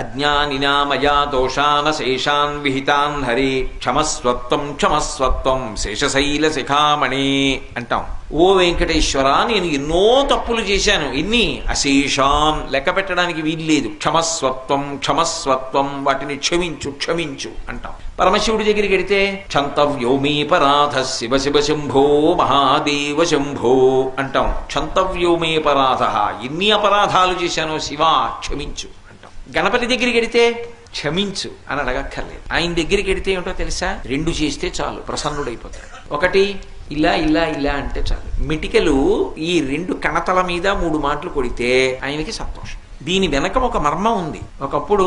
అజ్ఞానినా మయా దోషాన శేషాన్ విహితాన్ హరి క్షమస్వత్వం క్షమస్వత్వం శేషశైల శిఖామణి అంటాం. ఓ వెంకటేశ్వర, నేను ఎన్నో తప్పులు చేశాను. ఎన్ని? అశేషాన్, లెక్క పెట్టడానికి వీల్లేదు. క్షమస్వత్వం క్షమస్వత్వం, వాటిని క్షమించు క్షమించు అంటాం. పరమశివుడి దగ్గరికి వెడితే క్షంతవ్యోమీపరాధ శివ శివ శంభో మహాదేవ శంభో అంటాం. క్షంతవ్యోమీపరాధ, ఎన్ని అపరాధాలు చేశానో శివా క్షమించు అంటాం. గణపతి దగ్గరికి వెడితే క్షమించు అని అడగక్కర్లేదు. ఆయన దగ్గరికి వెడితే ఏమిటో తెలుసా? రెండు చేస్తే చాలు, ప్రసన్నుడైపోతాడు. ఒకటి ఇలా ఇలా ఇలా అంటే చాలు. మిటికలు ఈ రెండు కణతల మీద 3 మాటలు కొడితే ఆయనకి సంతోషం. దీని వెనక ఒక మర్మం ఉంది. ఒకప్పుడు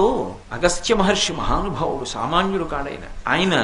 అగస్త్య మహర్షి మహానుభావుడు, సామాన్యుడు కాడైన ఆయన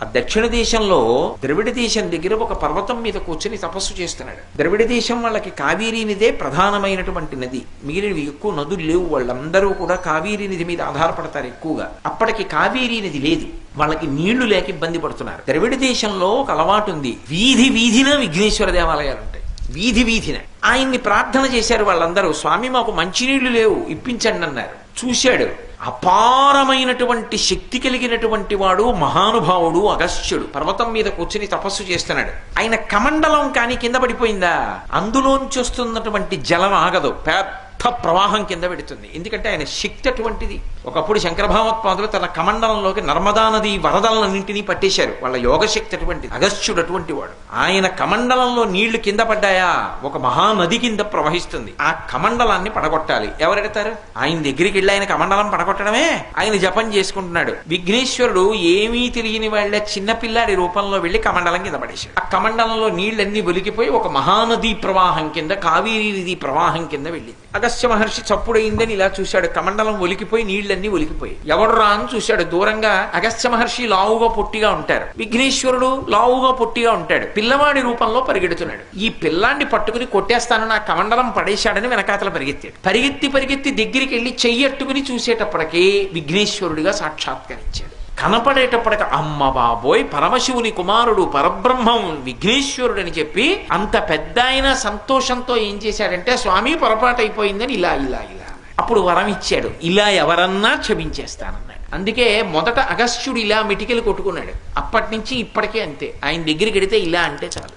ఆ దక్షిణ దేశంలో ద్రవిడ దేశం దగ్గర ఒక పర్వతం మీద కూర్చొని తపస్సు చేస్తున్నాడు. ద్రవిడ దేశం వాళ్ళకి కావేరీ నదే ప్రధానమైనటువంటి నది. మిగిలినవి ఎక్కువ నదులు లేవు. వాళ్ళందరూ కూడా కావేరీ నది మీద ఆధారపడతారు ఎక్కువగా. అప్పటికి కావేరీ నది లేదు. వాళ్ళకి నీళ్లు లేక ఇబ్బంది పడుతున్నారు. ద్రవిడ దేశంలో ఒక అలవాటు ఉంది, వీధి వీధిన విఘ్నేశ్వర దేవాలయాలు ఉంటాయి. వీధి వీధిన ఆయన్ని ప్రార్థన చేశారు వాళ్ళందరూ. స్వామి, మాకు మంచినీళ్లు లేవు, ఇప్పించండి అన్నారు. చూశాడు, అపారమైనటువంటి శక్తి కలిగినటువంటి వాడు మహానుభావుడు అగస్త్యుడు పర్వతం మీద కూర్చుని తపస్సు చేస్తున్నాడు. ఆయన కమండలం కానీ కింద పడిపోయిందా? అందులోంచి వస్తున్నటువంటి జలం ఆగదు, పెద్ద ప్రవాహం కింద పెడుతుంది. ఎందుకంటే ఆయన శక్తి అటువంటిది. ఒకప్పుడు శంకర భగవత్పాదులు తన కమండలంలోకి నర్మదా నది వరదలన్నింటినీ పట్టేశారు. వాళ్ళ యోగశక్తి అటువంటిది. అగస్త్యుడు అటువంటి వాడు. ఆయన కమండలంలో నీళ్లు కింద పడ్డాయా, ఒక మహానది కింద ప్రవహిస్తుంది. ఆ కమండలాన్ని పడగొట్టాలి. ఎవరెడతారు? ఆయన దగ్గరికి వెళ్ళి ఆయన కమండలం పడగొట్టడమే. ఆయన జపం చేసుకుంటున్నాడు. విఘ్నేశ్వరుడు ఏమీ తెలియని వాళ్ళ చిన్నపిల్లాడి రూపంలో వెళ్లి కమండలం కింద పడేశాడు. ఆ కమండలంలో నీళ్లన్నీ ఒలికిపోయి ఒక మహానది ప్రవాహం కింద, కావేరీ నది ప్రవాహం కింద వెళ్ళింది. అగస్త్య మహర్షి చప్పుడైందని ఇలా చూశాడు. కమండలం ఒలికిపోయి నీళ్లన్నీ ఒలికిపోయి. ఎవడు రా అని చూశాడు దూరంగా. అగస్త్య మహర్షి లావుగా పొట్టిగా ఉంటారు, విఘ్నేశ్వరుడు లావుగా పొట్టిగా ఉంటాడు. పిల్లవాడి రూపంలో పరిగెడుతున్నాడు. ఈ పిల్లాన్ని పట్టుకుని కొట్టేస్తాను, నా కమండలం పడేశాడని వెనకాతల పరిగెత్తాడు. పరిగెత్తి పరిగెత్తి దగ్గరికి వెళ్ళి చెయ్యట్టుకుని చూసేటప్పటికీ విఘ్నేశ్వరుడిగా సాక్షాత్కరించాడు. కనపడేటప్పటికి అమ్మ బాబోయ్, పరమశివుని కుమారుడు పరబ్రహ్మం విఘ్నేశ్వరుడు అని చెప్పి అంత పెద్ద ఆయన సంతోషంతో ఏం చేశాడంటే, స్వామి పొరపాటు అయిపోయిందని ఇలా ఇలా ఇలా అప్పుడు వరం ఇచ్చాడు. ఇలా ఎవరన్నా క్షమించేస్తానన్నాడు. అందుకే మొదట అగస్త్యుడు ఇలా మిటికెలు కొట్టుకున్నాడు. అప్పటి నుంచి ఇప్పటికే అంతే. ఆయన దగ్గరికి వెడితే ఇలా అంటే చాలు.